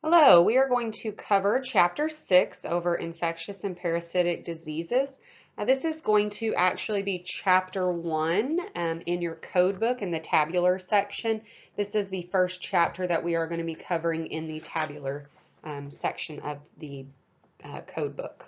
Hello, we are going to cover Chapter 6 over infectious and parasitic diseases. This is going to actually be Chapter 1 in your code book in the tabular section. This is the first chapter that we are going to be covering in the tabular section of the code book.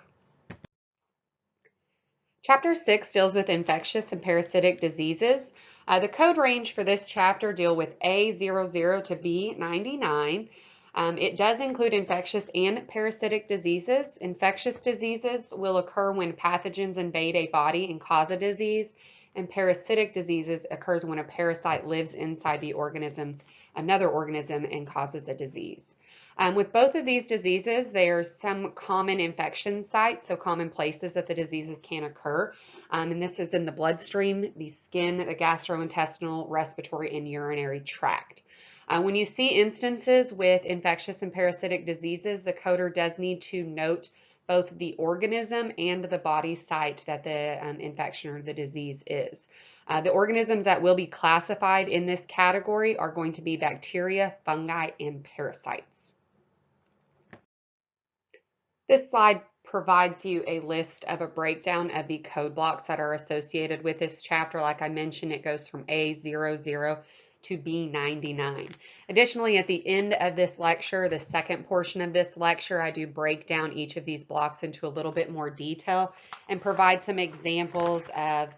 Chapter 6 deals with infectious and parasitic diseases. The code range for this chapter deal with A00 to B99. It does include infectious and parasitic diseases. Infectious diseases will occur when pathogens invade a body and cause a disease, and parasitic diseases occurs when a parasite lives inside the organism, another organism, and causes a disease. With both of these diseases, there's some common infection sites, so common places that the diseases can occur. And this is in the bloodstream, the skin, the gastrointestinal, respiratory, and urinary tract. When you see instances with infectious and parasitic diseases, the coder does need to note both the organism and the body site that the infection or the disease is. The organisms that will be classified in this category are going to be bacteria, fungi, and parasites. This slide provides you a list of a breakdown of the code blocks that are associated with this chapter. Like I mentioned, it goes from A00 to B99. Additionally, at the end of this lecture, the second portion of this lecture, I do break down each of these blocks into a little bit more detail and provide some examples of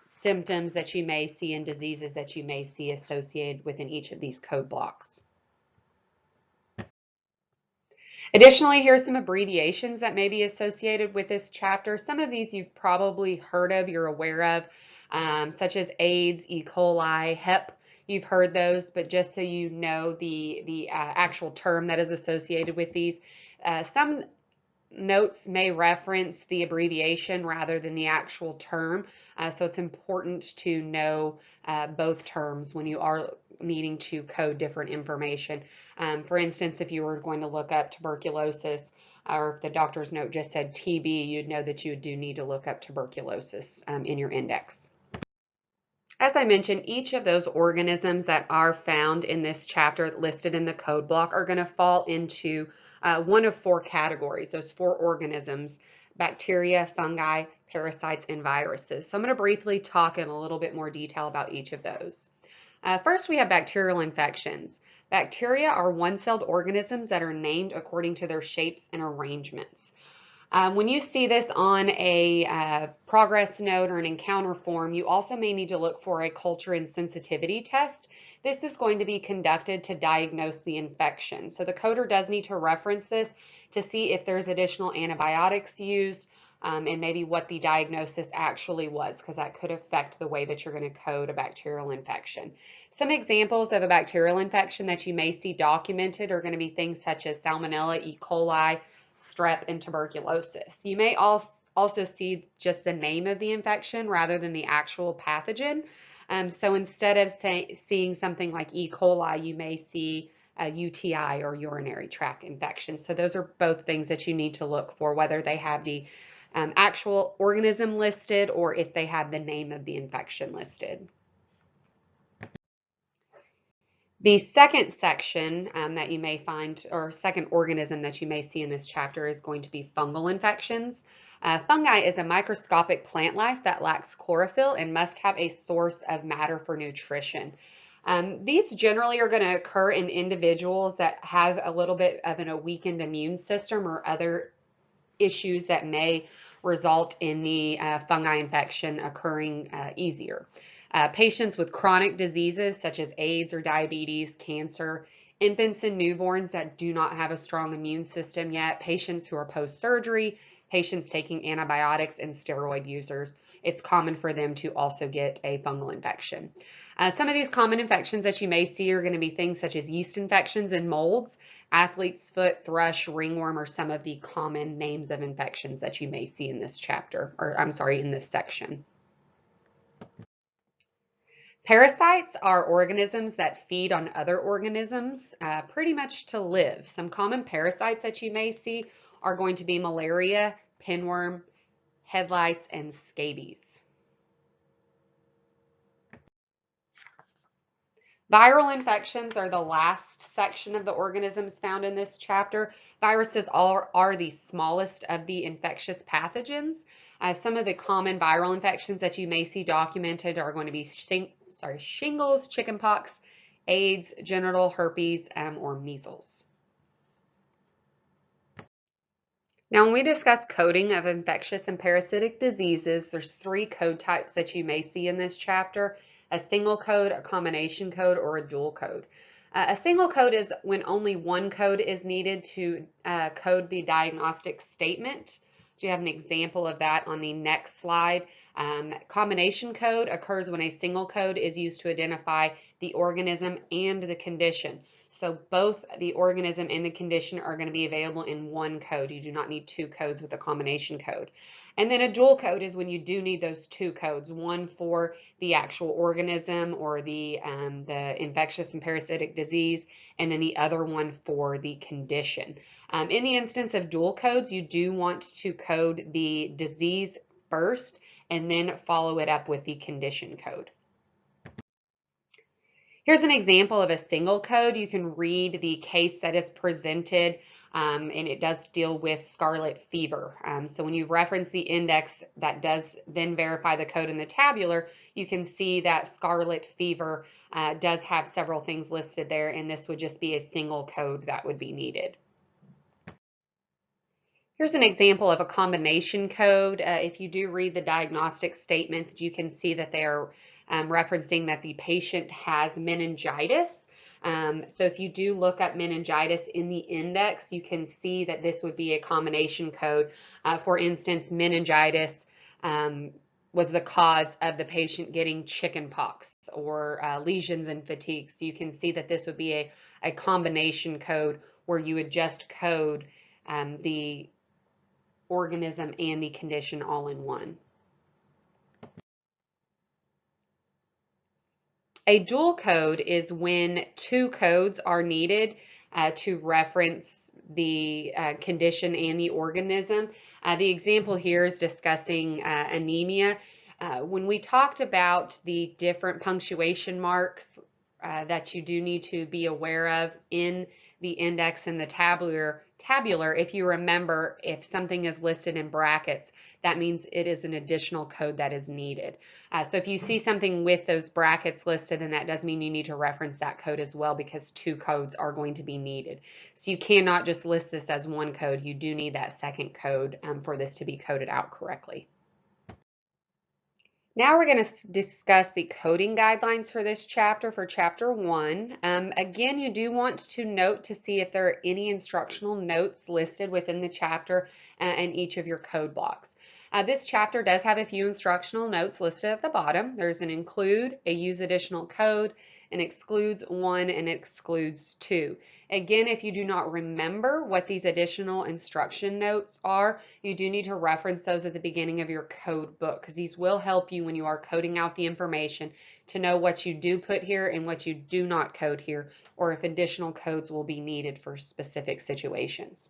symptoms that you may see and diseases that you may see associated within each of these code blocks. Additionally, here are some abbreviations that may be associated with this chapter. Some of these you've probably heard of, you're aware of, such as AIDS, E. coli, HEP. You've heard those, but just so you know the actual term that is associated with these, some notes may reference the abbreviation rather than the actual term. So it's important to know both terms when you are needing to code different information. For instance, if you were going to look up tuberculosis, or if the doctor's note just said TB, you'd know that you do need to look up tuberculosis in your index. As I mentioned, each of those organisms that are found in this chapter listed in the code block are going to fall into one of four categories, those four organisms: bacteria, fungi, parasites, and viruses. So I'm going to briefly talk in a little bit more detail about each of those. First, we have bacterial infections. Bacteria are one-celled organisms that are named according to their shapes and arrangements. When you see this on a progress note or an encounter form, you also may need to look for a culture and sensitivity test. This is going to be conducted to diagnose the infection. So the coder does need to reference this to see if there's additional antibiotics used and maybe what the diagnosis actually was, because that could affect the way that you're going to code a bacterial infection. Some examples of a bacterial infection that you may see documented are going to be things such as Salmonella, E. coli, strep, and tuberculosis. You may also see just the name of the infection rather than the actual pathogen. So instead of seeing something like E. coli, you may see a UTI or urinary tract infection. So those are both things that you need to look for, whether they have the actual organism listed or if they have the name of the infection listed. The second section that you may find, or second organism that you may see in this chapter, is going to be fungal infections. Fungi is a microscopic plant life that lacks chlorophyll and must have a source of matter for nutrition. These generally are going to occur in individuals that have a little bit of a weakened immune system or other issues that may result in the fungi infection occurring easier. Patients with chronic diseases such as AIDS or diabetes, cancer, infants and newborns that do not have a strong immune system yet, patients who are post-surgery, patients taking antibiotics, and steroid users, it's common for them to also get a fungal infection. Some of these common infections that you may see are going to be things such as yeast infections and molds. Athlete's foot, thrush, ringworm are some of the common names of infections that you may see in this chapter, or I'm sorry, in this section. Parasites are organisms that feed on other organisms pretty much to live. Some common parasites that you may see are going to be malaria, pinworm, head lice, and scabies. Viral infections are the last section of the organisms found in this chapter. Viruses are the smallest of the infectious pathogens. Some of the common viral infections that you may see documented are going to be shingles, chickenpox, AIDS, genital herpes, or measles. Now, when we discuss coding of infectious and parasitic diseases, there's 3 code types that you may see in this chapter: a single code, a combination code, or a dual code. A single code is when only one code is needed to code the diagnostic statement. Do you have an example of that on the next slide? Combination code occurs when a single code is used to identify the organism and the condition. So both the organism and the condition are going to be available in one code. You do not need 2 codes with a combination code. And then a dual code is when you do need those 2 codes, one for the actual organism or the infectious and parasitic disease, and then the other one for the condition. In the instance of dual codes, you do want to code the disease first and then follow it up with the condition code. Here's an example of a single code. You can read the case that is presented, and it does deal with scarlet fever. So when you reference the index that does then verify the code in the tabular, you can see that scarlet fever does have several things listed there, and this would just be a single code that would be needed. Here's an example of a combination code. If you do read the diagnostic statements, you can see that they are referencing that the patient has meningitis. So if you do look up meningitis in the index, you can see that this would be a combination code. For instance, meningitis was the cause of the patient getting chickenpox or lesions and fatigue. So you can see that this would be a combination code where you would just code the organism and the condition all in one. A dual code is when 2 codes are needed to reference the condition and the organism. The example here is discussing anemia. When we talked about the different punctuation marks that you do need to be aware of in the index and the tabular, if you remember, if something is listed in brackets, that means it is an additional code that is needed. So if you see something with those brackets listed, then that does mean you need to reference that code as well, because 2 codes are going to be needed. So you cannot just list this as one code. You do need that second code for this to be coded out correctly. Now we're going to discuss the coding guidelines for this chapter, for chapter 1. Again, you do want to note to see if there are any instructional notes listed within the chapter and each of your code blocks. This chapter does have a few instructional notes listed at the bottom. There's an include, a use additional code, an excludes 1, and excludes 2. Again, if you do not remember what these additional instruction notes are, you do need to reference those at the beginning of your code book, because these will help you when you are coding out the information to know what you do put here and what you do not code here, or if additional codes will be needed for specific situations.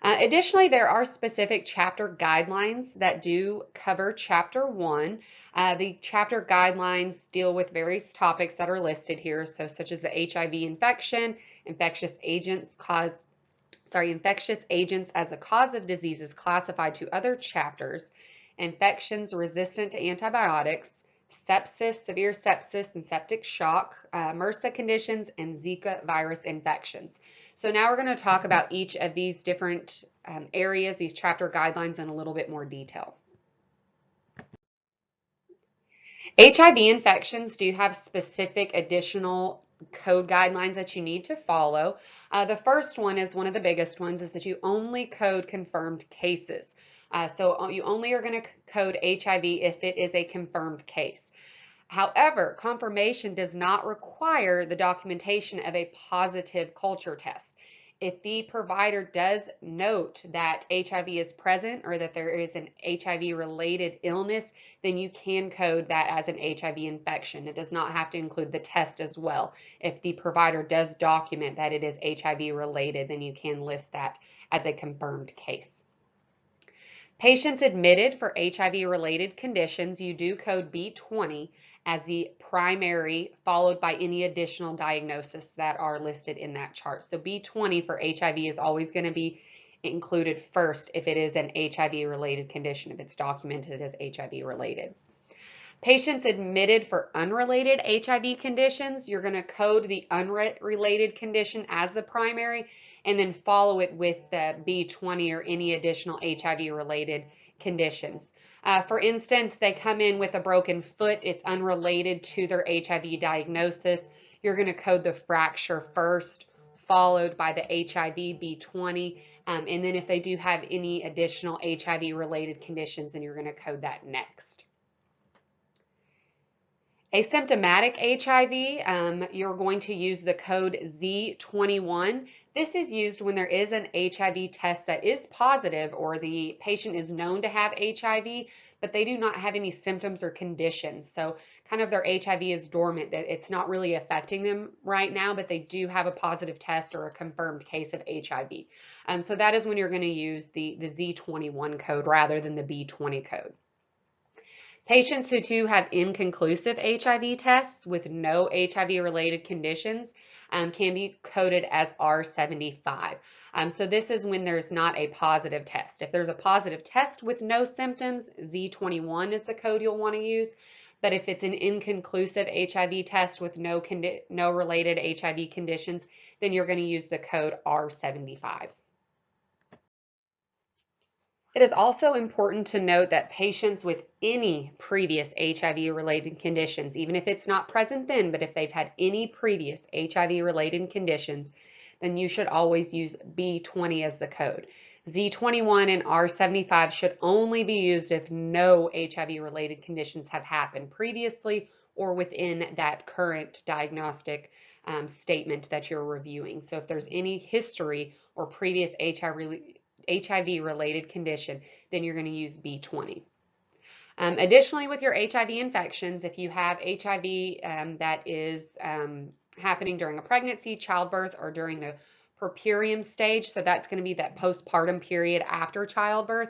Additionally, there are specific chapter guidelines that do cover chapter 1. The chapter guidelines deal with various topics that are listed here, so such as the HIV infection, infectious agents as a cause of diseases classified to other chapters, infections resistant to antibiotics, sepsis, severe sepsis and septic shock, MRSA conditions, and Zika virus infections. So now we're going to talk about each of these different areas, these chapter guidelines, in a little bit more detail. HIV infections do have specific additional code guidelines that you need to follow. The first one is one of the biggest ones, is that you only code confirmed cases. So you only are going to code HIV if it is a confirmed case. However, confirmation does not require the documentation of a positive culture test. If the provider does note that HIV is present or that there is an HIV-related illness, then you can code that as an HIV infection. It does not have to include the test as well. If the provider does document that it is HIV-related, then you can list that as a confirmed case. Patients admitted for HIV-related conditions, you do code B20 as the primary, followed by any additional diagnoses that are listed in that chart. So B20 for HIV is always going to be included first if it is an HIV-related condition, if it's documented as HIV-related. Patients admitted for unrelated HIV conditions, you're going to code the unrelated condition as the primary and then follow it with the B20 or any additional HIV-related conditions. For instance, they come in with a broken foot, it's unrelated to their HIV diagnosis. You're going to code the fracture first, followed by the HIV B20, and then if they do have any additional HIV-related conditions, then you're going to code that next. Asymptomatic HIV, you're going to use the code Z21. This is used when there is an HIV test that is positive or the patient is known to have HIV, but they do not have any symptoms or conditions. So kind of their HIV is dormant. It's not really affecting them right now, but they do have a positive test or a confirmed case of HIV. So that is when you're going to use the Z21 code rather than the B20 code. Patients who do have inconclusive HIV tests with no HIV-related conditions can be coded as R75. So this is when there's not a positive test. If there's a positive test with no symptoms, Z21 is the code you'll want to use. But if it's an inconclusive HIV test with no related HIV conditions, then you're going to use the code R75. It is also important to note that patients with any previous HIV-related conditions, even if it's not present then, but if they've had any previous HIV-related conditions, then you should always use B20 as the code. Z21 and R75 should only be used if no HIV-related conditions have happened previously or within that current diagnostic statement that you're reviewing. So if there's any history or previous HIV-related condition, then you're going to use B20. Additionally, with your HIV infections, if you have HIV that is happening during a pregnancy, childbirth, or during the puerperium stage, so that's going to be that postpartum period after childbirth,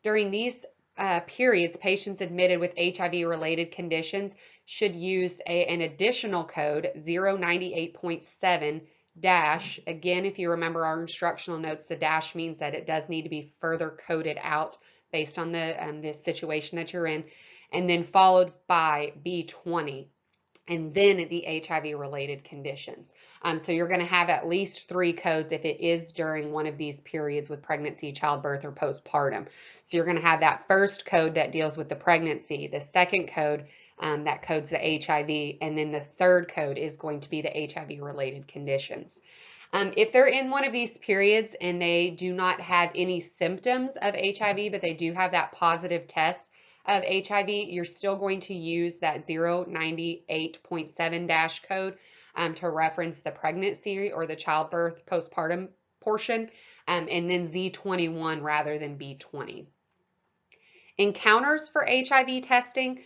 during these periods, patients admitted with HIV-related conditions should use an additional code, 098.7, dash. Again, if you remember our instructional notes, the dash means that it does need to be further coded out based on the situation that you're in, and then followed by B20, and then the HIV-related conditions. So you're going to have at least 3 codes if it is during one of these periods with pregnancy, childbirth, or postpartum. So you're going to have that first code that deals with the pregnancy, the second code that codes the HIV, and then the third code is going to be the HIV-related conditions. If they're in one of these periods and they do not have any symptoms of HIV, but they do have that positive test of HIV, you're still going to use that 098.7 dash code to reference the pregnancy or the childbirth postpartum portion, and then Z21 rather than B20. Encounters for HIV testing.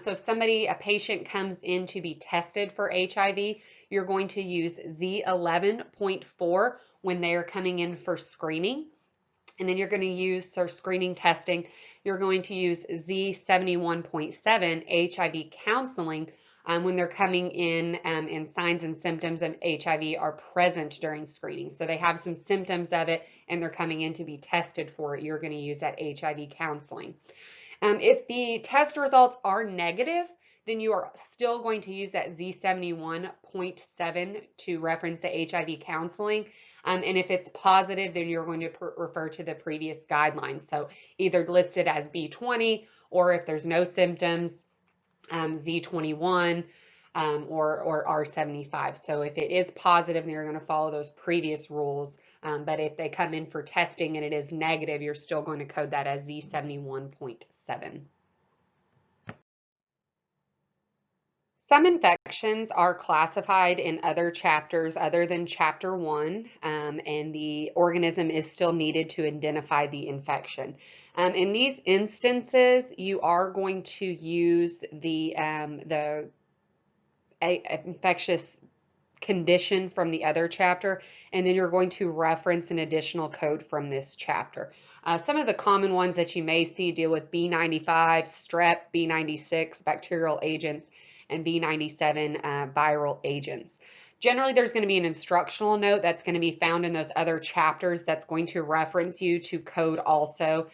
So if a patient comes in to be tested for HIV, you're going to use Z11.4 when they're coming in for screening. And then you're going to use for screening testing, you're going to use Z71.7 HIV counseling when they're coming in and signs and symptoms of HIV are present during screening. So they have some symptoms of it and they're coming in to be tested for it. You're going to use that HIV counseling. If the test results are negative, then you are still going to use that Z71.7 to reference the HIV counseling. And if it's positive, then you're going to refer to the previous guidelines. So either listed as B20, or if there's no symptoms, Z21 or R75. So if it is positive, then you're going to follow those previous rules. But if they come in for testing and it is negative, you're still going to code that as Z71.7. Some infections are classified in other chapters other than Chapter 1, and the organism is still needed to identify the infection. In these instances, you are going to use the infectious condition from the other chapter, and then you're going to reference an additional code from this chapter. Some of the common ones that you may see deal with B95, strep, B96, bacterial agents, and B97 viral agents. Generally, there's going to be an instructional note that's going to be found in those other chapters that's going to reference you to code also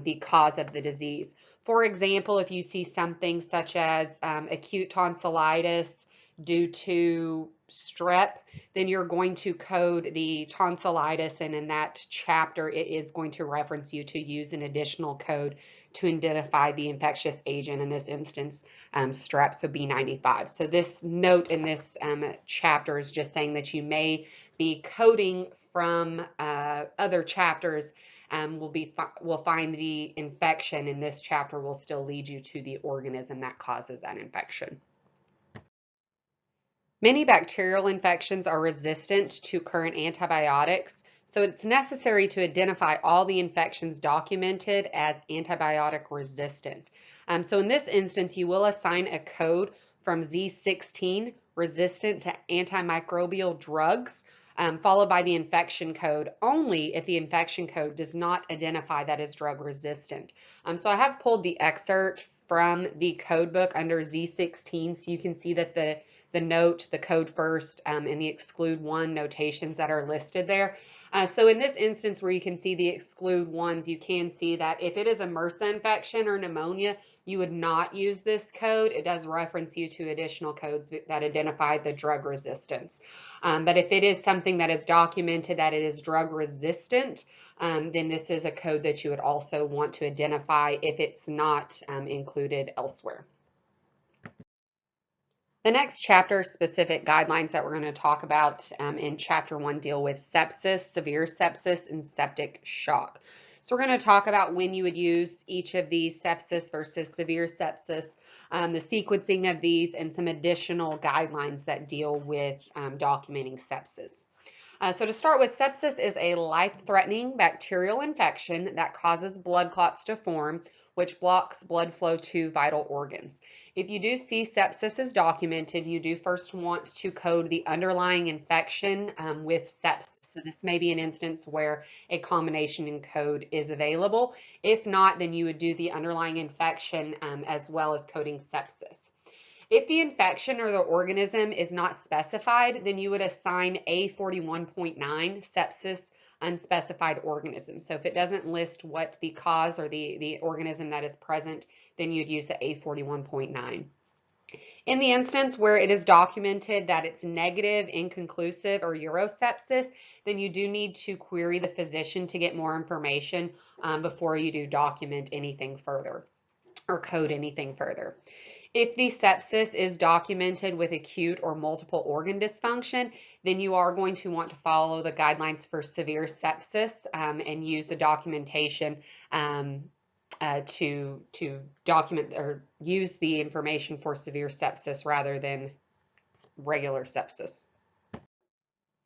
the cause of the disease. For example, if you see something such as acute tonsillitis due to strep, then you're going to code the tonsillitis, and in that chapter it is going to reference you to use an additional code to identify the infectious agent, in this instance strep, so B95. So this note in this chapter is just saying that you may be coding from other chapters. Will find the infection in this chapter will still lead you to the organism that causes that infection. Many bacterial infections are resistant to current antibiotics, so it's necessary to identify all the infections documented as antibiotic resistant. So in this instance, you will assign a code from Z16, resistant to antimicrobial drugs, followed by the infection code only if the infection code does not identify that as drug resistant. So I have pulled the excerpt from the code book under Z16, so you can see that the note, the code first, and the exclude one notations that are listed there. So in this instance where you can see the exclude ones, you can see that if it is a MRSA infection or pneumonia, you would not use this code. It does reference you to additional codes that identify the drug resistance. But if it is something that is documented that it is drug resistant, then this is a code that you would also want to identify if it's not included elsewhere. The next chapter specific guidelines that we're going to talk about in chapter 1 deal with sepsis, severe sepsis, and septic shock. So we're going to talk about when you would use each of these, sepsis versus severe sepsis, the sequencing of these, and some additional guidelines that deal with documenting sepsis. So to start with, sepsis is a life-threatening bacterial infection that causes blood clots to form, which blocks blood flow to vital organs. If you do see sepsis is documented, you do first want to code the underlying infection with sepsis. So this may be an instance where a combination in code is available. If not, then you would do the underlying infection as well as coding sepsis. If the infection or the organism is not specified, then you would assign A41.9, sepsis unspecified organism. So if it doesn't list what the cause or the organism that is present, then you'd use the A41.9. In the instance where it is documented that it's negative, inconclusive, or urosepsis, then you do need to query the physician to get more information before you do document anything further or code anything further. If the sepsis is documented with acute or multiple organ dysfunction, then you are going to want to follow the guidelines for severe sepsis and use the documentation to document or use the information for severe sepsis rather than regular sepsis.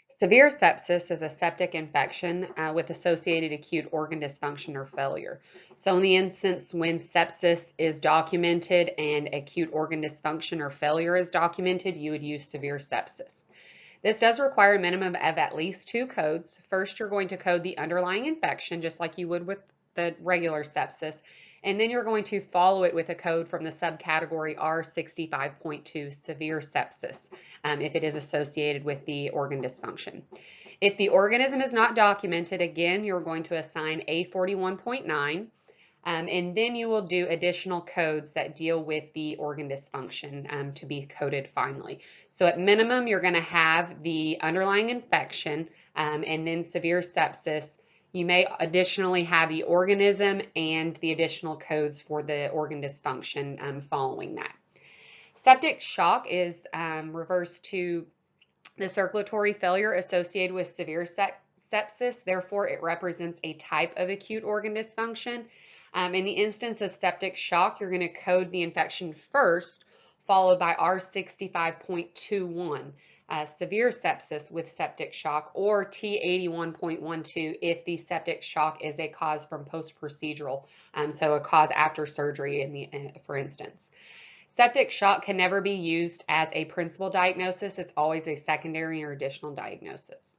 Severe sepsis is a septic infection with associated acute organ dysfunction or failure. So in the instance when sepsis is documented and acute organ dysfunction or failure is documented, you would use severe sepsis. This does require a minimum of at least 2 codes. First, you're going to code the underlying infection, just like you would with the regular sepsis, and then you're going to follow it with a code from the subcategory R65.2, severe sepsis, if it is associated with the organ dysfunction. If the organism is not documented, again, you're going to assign A41.9, and then you will do additional codes that deal with the organ dysfunction to be coded finally. So at minimum, you're going to have the underlying infection and then severe sepsis. You may additionally have the organism and the additional codes for the organ dysfunction following that. Septic shock is refers to the circulatory failure associated with severe sepsis. Therefore, it represents a type of acute organ dysfunction. In the instance of septic shock, you're going to code the infection first, followed by R65.21. Severe sepsis with septic shock, or T81.12 if the septic shock is a cause from post-procedural, so a cause after surgery for instance. Septic shock can never be used as a principal diagnosis. It's always a secondary or additional diagnosis.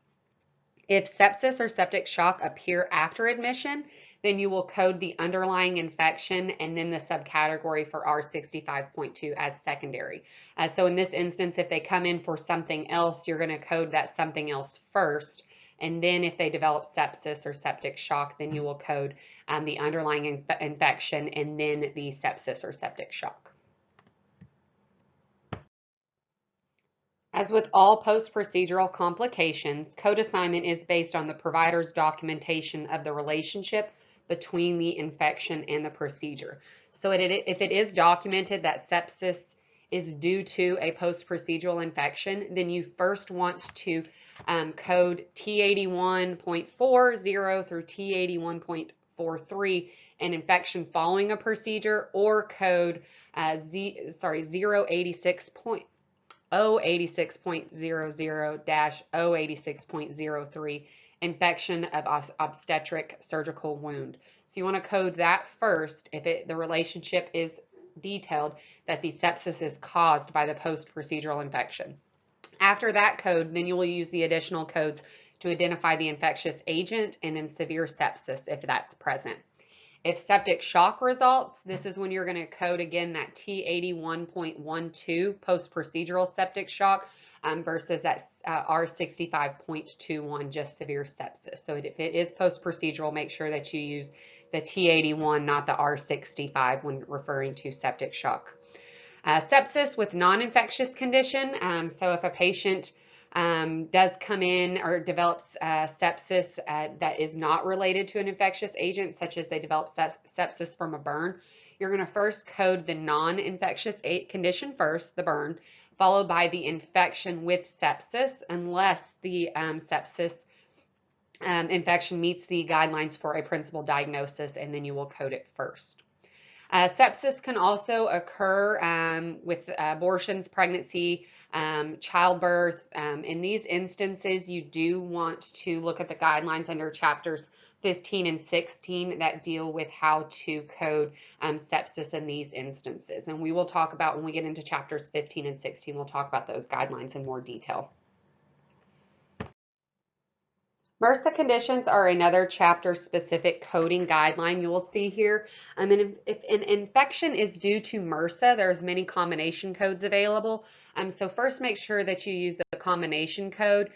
If sepsis or septic shock appear after admission, then you will code the underlying infection and then the subcategory for R65.2 as secondary. So in this instance, if they come in for something else, you're going to code that something else first. And then if they develop sepsis or septic shock, then you will code the underlying infection and then the sepsis or septic shock. As with all post-procedural complications, code assignment is based on the provider's documentation of the relationship between the infection and the procedure. So if it is documented that sepsis is due to a post-procedural infection, then you first want to code T81.40 through T81.43, an infection following a procedure, or code 086.00-086.03, infection of obstetric surgical wound. So you want to code that first if the relationship is detailed that the sepsis is caused by the post-procedural infection. After that code, then you will use the additional codes to identify the infectious agent and then severe sepsis if that's present. If septic shock results, this is when you're going to code again that T81.12 post-procedural septic shock versus that R65.21 just severe sepsis. So if it is post-procedural, make sure that you use the T81, not the R65 when referring to septic shock. Sepsis with non-infectious condition. So if a patient does come in or develops sepsis that is not related to an infectious agent, such as they develop sepsis from a burn, you're going to first code the non-infectious condition first, the burn, followed by the infection with sepsis, unless the sepsis infection meets the guidelines for a principal diagnosis, and then you will code it first. Sepsis can also occur with abortions, pregnancy, childbirth. In these instances, you do want to look at the guidelines under chapters 15 and 16 that deal with how to code sepsis in these instances. And we will talk about, when we get into chapters 15 and 16, we'll talk about those guidelines in more detail. MRSA conditions are another chapter-specific coding guideline you will see here. And if an infection is due to MRSA, there's many combination codes available. So first make sure that you use the combination code.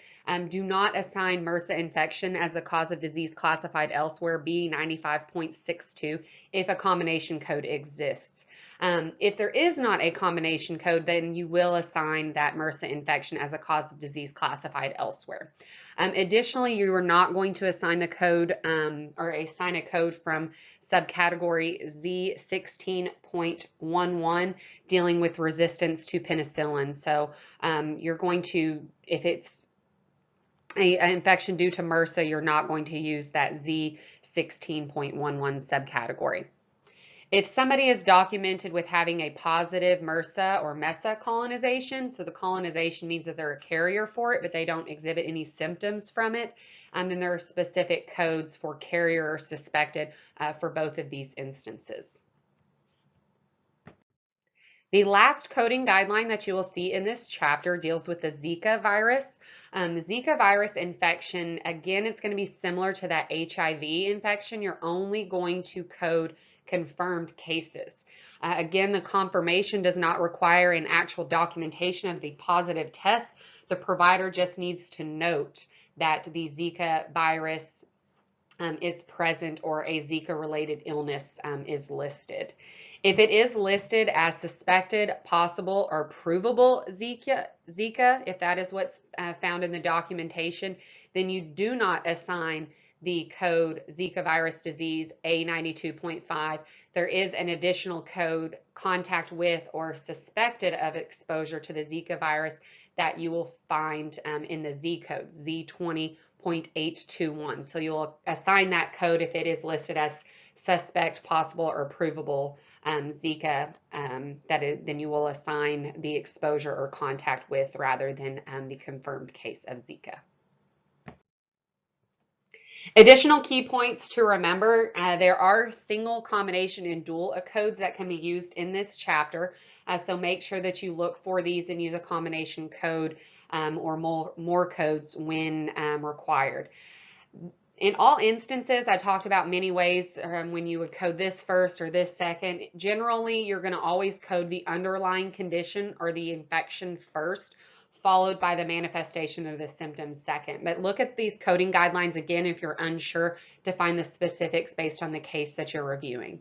Do not assign MRSA infection as the cause of disease classified elsewhere, B95.62, if a combination code exists. If there is not a combination code, then you will assign that MRSA infection as a cause of disease classified elsewhere. Additionally, you are not going to assign the code or assign a code from subcategory Z16.11 dealing with resistance to penicillin. So you're going to, if it's an infection due to MRSA, you're not going to use that Z16.11 subcategory. If somebody is documented with having a positive MRSA or MESA colonization, so the colonization means that they're a carrier for it, but they don't exhibit any symptoms from it, then there are specific codes for carrier or suspected for both of these instances. The last coding guideline that you will see in this chapter deals with the Zika virus. The Zika virus infection, again, it's going to be similar to that HIV infection. You're only going to code confirmed cases. Again, the confirmation does not require an actual documentation of the positive test. The provider just needs to note that the Zika virus is present or a Zika-related illness is listed. If it is listed as suspected, possible, or provable Zika, if that is what's found in the documentation, then you do not assign the code Zika virus disease A92.5. There is an additional code, contact with or suspected of exposure to the Zika virus, that you will find in the Z code, Z20.821. So you will assign that code if it is listed as suspect, possible, or provable Zika, then you will assign the exposure or contact with rather than the confirmed case of Zika. Additional key points to remember, there are single combination and dual codes that can be used in this chapter. So make sure that you look for these and use a combination code or more codes when required. In all instances, I talked about many ways when you would code this first or this second. Generally, you're going to always code the underlying condition or the infection first, followed by the manifestation of the symptoms second. But look at these coding guidelines again if you're unsure to find the specifics based on the case that you're reviewing.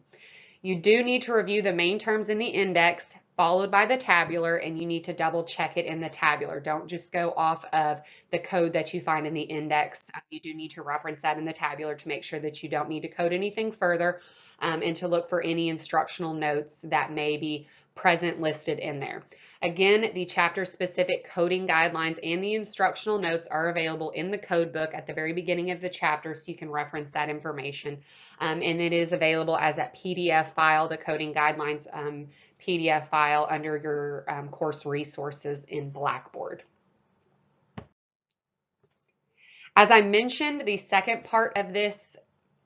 You do need to review the main terms in the index, followed by the tabular, and you need to double check it in the tabular. Don't just go off of the code that you find in the index. You do need to reference that in the tabular to make sure that you don't need to code anything further, and to look for any instructional notes that may be present listed in there. Again, the chapter specific coding guidelines and the instructional notes are available in the code book at the very beginning of the chapter, so you can reference that information. And it is available as that PDF file, the coding guidelines PDF file under your course resources in Blackboard. As I mentioned, the second part of this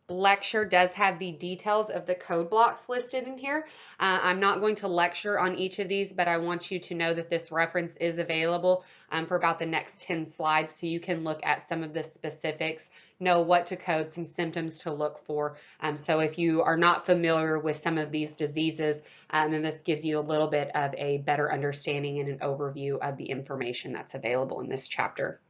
lecture does have the details of the code blocks listed in here. I'm not going to lecture on each of these, but I want you to know that this reference is available for about the next 10 slides, so you can look at some of the specifics, know what to code, some symptoms to look for. So if you are not familiar with some of these diseases, then this gives you a little bit of a better understanding and an overview of the information that's available in this chapter.